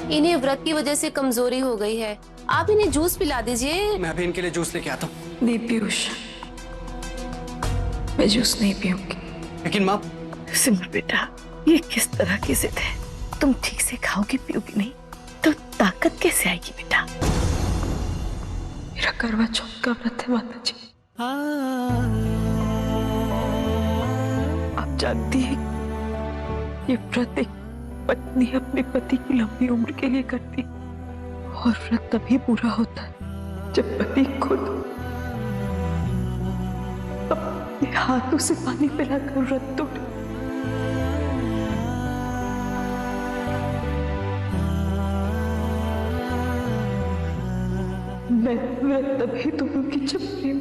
इन्हें व्रत की वजह से कमजोरी हो गई है। आप इन्हें जूस पिला दीजिए। मैं अभी इनके लिए जूस लेके आता हूँ। नहीं पीयूष, मैं जूस नहीं पीऊंगी। लेकिन माँ। सिमर बेटा, ये किस तरह की जिद है? तुम ठीक से खाओगी पियोगी नहीं तो ताकत कैसे आएगी बेटा? मेरा करवा चौथ का व्रत है माता जी। आप जानती हैं ये व्रत एक पत्नी अपने पति की लंबी उम्र के लिए करती है, और व्रत तभी पूरा होता है जब पति खुद अपने हाथों से पानी पिलाकर व्रत तोड़े। मैं व्रत तभी तोड़ूंगी जब प्रेम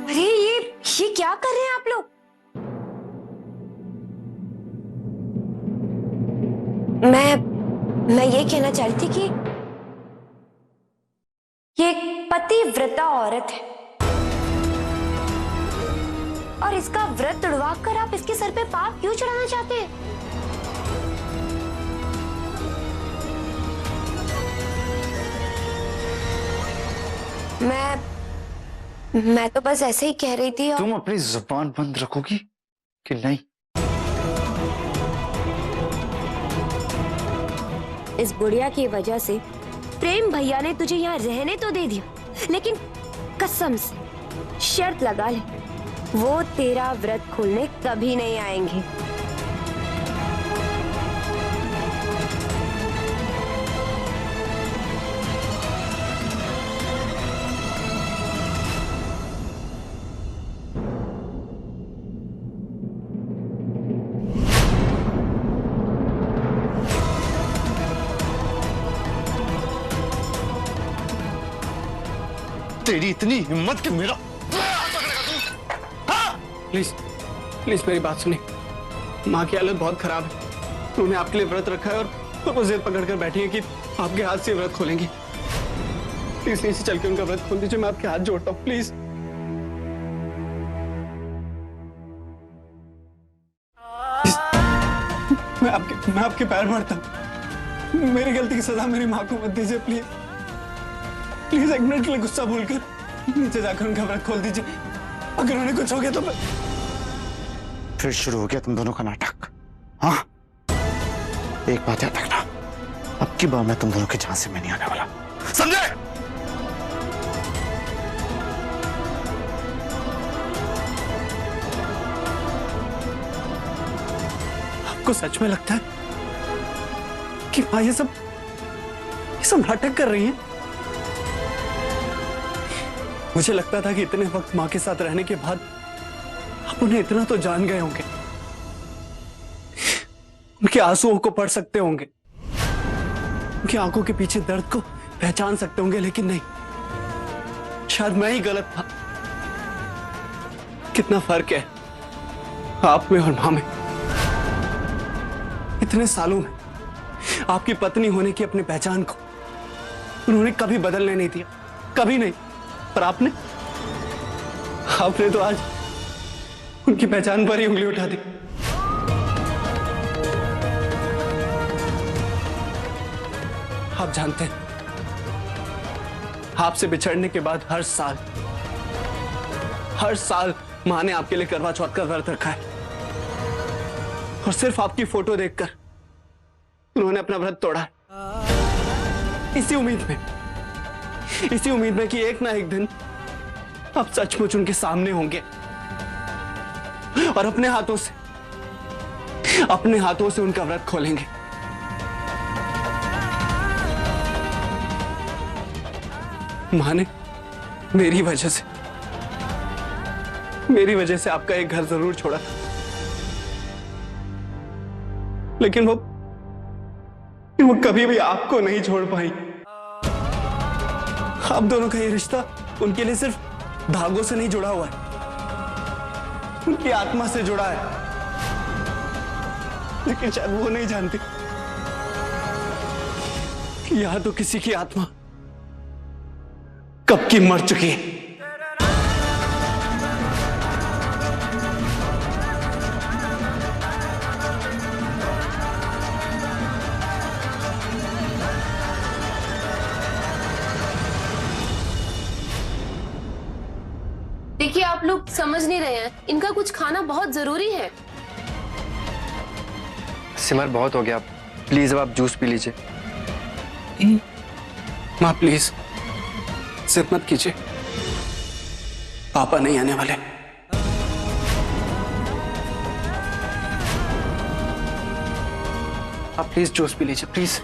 अरे ये क्या कर रहे हैं आप लोग? मैं ये कहना चाह रही थी कि ये एक पतिव्रता औरत है और इसका व्रत तुड़वा कर आप इसके सर पे पाप क्यों चढ़ाना चाहते हैं? मैं तो बस ऐसे ही कह रही थी। तुम अपनी जुबान बंद रखोगी कि नहीं? इस बुढ़िया की वजह से प्रेम भैया ने तुझे यहाँ रहने तो दे दिया, लेकिन कसम से शर्त लगा ले, वो तेरा व्रत खोलने कभी नहीं आएंगे। तेरी इतनी हिम्मत कि मेरा प्लीज प्लीज मेरी बात सुनिए। माँ की हालत बहुत खराब है, उन्होंने आपके लिए व्रत रखा है और वो जिद पकड़ कर बैठी है कि आपके हाथ से व्रत खोलेंगी। प्लीज नीचे चल के उनका व्रत खोल दीजिए, मैं आपके हाथ जोड़ता हूँ प्लीज। मैं आपके पैर पड़ता हूँ, मेरी गलती की सजा मेरी माँ को मत दीजिए प्लीज। प्लीज एक मिनट के लिए गुस्सा भूलकर नीचे जाकर उनका व्रत खोल दीजिए। अगर उन्हें कुछ हो गया तो फिर शुरू हो गया तुम दोनों का नाटक। हाँ, एक बात याद रखना, अब की बार मैं तुम दोनों के झांसे में नहीं आने वाला, समझे? आपको सच में लगता है कि माँ ये सब नाटक कर रही हैं? मुझे लगता था कि इतने वक्त माँ के साथ रहने के बाद आप उन्हें इतना तो जान गए होंगे, उनके आंसुओं को पढ़ सकते होंगे, उनकी आंखों के पीछे दर्द को पहचान सकते होंगे, लेकिन नहीं, शायद मैं ही गलत था। कितना फर्क है आप में और माँ में। इतने सालों में आपकी पत्नी होने की अपनी पहचान को उन्होंने कभी बदलने नहीं दिया, कभी नहीं। पर आपने तो आज उनकी पहचान पर ही उंगली उठा दी। आप जानते हैं, आपसे बिछड़ने के बाद हर साल मां ने आपके लिए करवा चौथ का व्रत रखा है, और सिर्फ आपकी फोटो देखकर उन्होंने अपना व्रत तोड़ा है। इसी उम्मीद में कि एक ना एक दिन आप सचमुच उनके सामने होंगे और अपने हाथों से उनका व्रत खोलेंगे। मां ने मेरी वजह से आपका एक घर जरूर छोड़ा था, लेकिन वो कभी भी आपको नहीं छोड़ पाई। आप दोनों का ये रिश्ता उनके लिए सिर्फ धागों से नहीं जुड़ा हुआ है, उनकी आत्मा से जुड़ा है। लेकिन शायद वो नहीं जानती कि यहां तो किसी की आत्मा कब की मर चुकी है। आप लोग समझ नहीं रहे हैं, इनका कुछ खाना बहुत जरूरी है। सिमर बहुत हो गया, प्लीज अब आप जूस पी लीजिए। माँ प्लीज जिद मत कीजिए, पापा नहीं आने वाले। आप प्लीज जूस पी लीजिए प्लीज।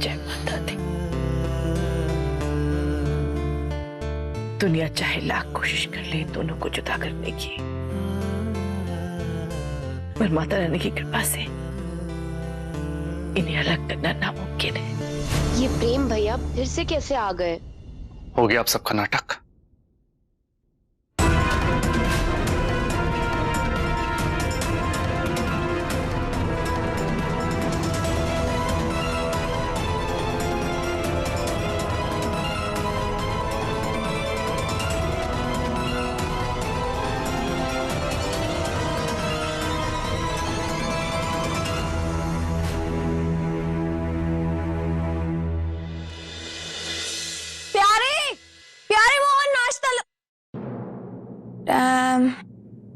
जय माता दी। दुनिया चाहे लाख कोशिश कर ले इन दोनों को जुदा करने की, पर माता रानी की कृपा से इन्हें अलग करना नामुमकिन है। ये प्रेम भैया फिर से कैसे आ गए? हो गया आप सबका नाटक।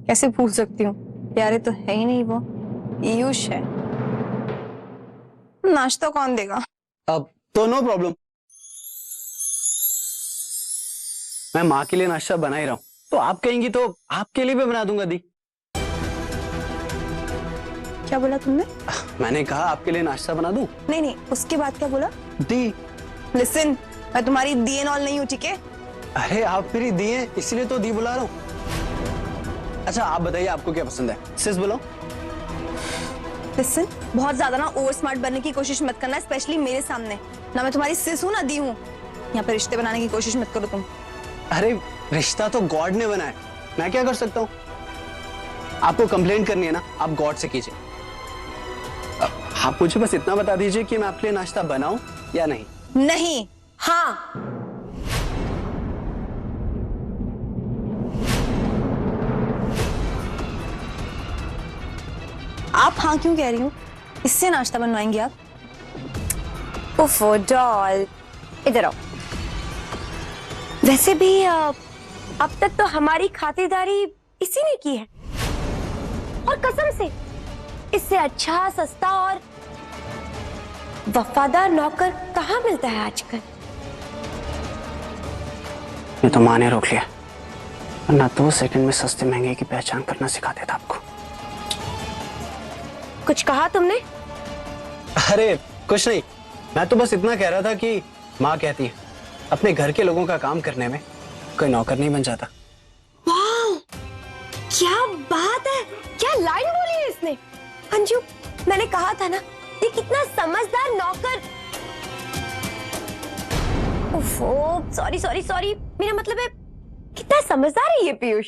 कैसे भूल सकती हूँ, प्यारे तो है ही नहीं, वो पीयूष है। नाश्ता कौन देगा? अब तो नो प्रॉब्लम, मैं माँ के लिए नाश्ता बना ही रहा हूँ, तो आप कहेंगी तो आपके लिए भी बना दूंगा दी। क्या बोला तुमने? मैंने कहा आपके लिए नाश्ता बना दूं। नहीं नहीं, उसके बाद क्या बोला? दी। लिसन, मैं तुम्हारी दी एंड ऑल नहीं हूँ, ठीक है? अरे आप मेरी दी है इसलिए तो दी बुला रहा हूँ। अच्छा आप बताइए आपको क्या पसंद है, सिस बोलो। लिसन, बहुत ज्यादा ना ओवर स्मार्ट बनने की कोशिश मत करना, स्पेशली मेरे सामने। ना मैं तुम्हारी सिस हूँ ना दी हूँ। यहाँ पे रिश्ते बनाने की कोशिश मत करो तुम। अरे रिश्ता तो गॉड ने बनाया, मैं क्या कर सकता हूँ? आपको कंप्लेंट करनी है ना, आप गॉड से कीजिए। आप मुझे बस इतना बता दीजिए कि मैं आपके लिए नाश्ता बनाऊं या नहीं। नहीं, हाँ। आप हाँ क्यों कह रही हो? इससे नाश्ता बनवाएंगे आप? उफो डॉल, इधर आओ। वैसे भी अब तक तो हमारी खातिरदारी इसी ने की है, और कसम से इससे अच्छा, सस्ता और वफादार नौकर कहाँ मिलता है आजकल। ये तो माँ ने रोक लिया, वरना 2 सेकंड में सस्ते महंगे की पहचान करना सिखा देता आपको। कुछ कहा तुमने? अरे कुछ नहीं, मैं तो बस इतना कह रहा था कि माँ कहती है अपने घर के लोगों का काम करने में कोई नौकर नहीं बन जाता। वाह, क्या बात है, क्या लाइन बोली है इसने। अंजू, मैंने कहा था ना, ये कितना समझदार नौकर। ओफो, सॉरी सॉरी सॉरी, मेरा मतलब है कितना समझदार है ये पीयूष।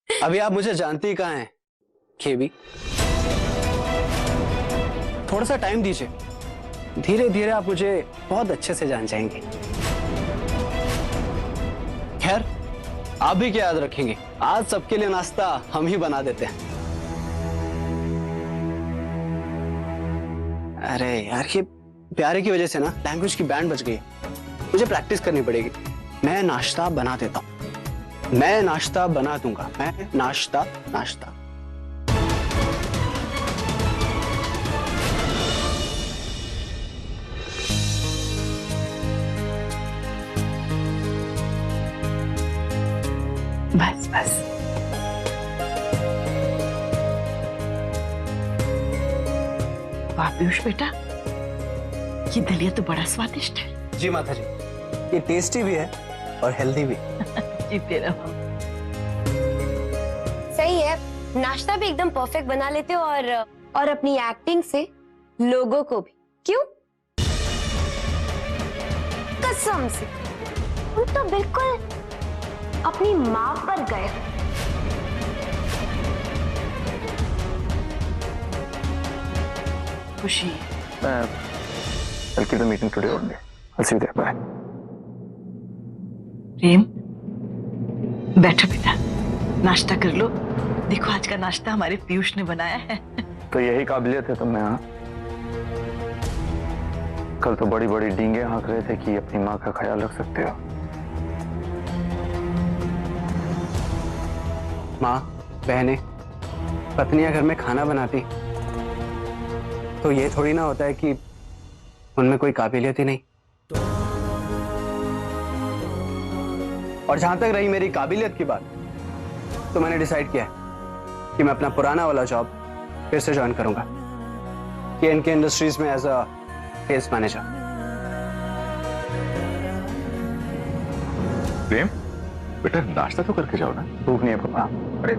अभी आप मुझे जानती ही कहाँ हैं, खेबी। थोड़ा सा टाइम दीजिए, धीरे धीरे आप मुझे बहुत अच्छे से जान जाएंगे। खैर, आप भी क्या याद रखेंगे, आज सबके लिए नाश्ता हम ही बना देते हैं। अरे यार, ये प्यारे की वजह से ना लैंग्वेज की बैंड बज गई है। मुझे प्रैक्टिस करनी पड़ेगी। मैं नाश्ता बना देता हूँ, मैं नाश्ता बना दूंगा, मैं नाश्ता नाश्ता। बस बस। वाह पीयूष बेटा, ये दलिया तो बड़ा स्वादिष्ट है। जी माता जी, ये टेस्टी भी है और हेल्दी भी। जीते रहो। सही है, नाश्ता भी एकदम परफेक्ट बना लेते हो और अपनी एक्टिंग से लोगों को भी। क्यों? कसम से तुम तो बिल्कुल अपनी माँ पर गए। खुशी I'll keep the meeting today only. I'll see you there. Bye. प्रेम, बैठो बेटा, नाश्ता कर लो। देखो आज का नाश्ता हमारे पीयूष ने बनाया है। तो यही काबिलियत है तुम में? हाँ, कल तो बड़ी बड़ी डींगे हाँक रहे थे कि अपनी माँ का ख्याल रख सकते हो। माँ, बहनें, पत्नियां घर में खाना बनाती तो ये थोड़ी ना होता है कि उनमें कोई काबिलियत ही नहीं। और जहां तक रही मेरी काबिलियत की बात, तो मैंने डिसाइड किया है कि मैं अपना पुराना वाला जॉब फिर से ज्वाइन करूंगा, KNK इंडस्ट्रीज में एज अ सेल्स मैनेजर। प्रेम बेटा, नाश्ता तो करके जाओ ना। भूख नहीं है पापा। अरे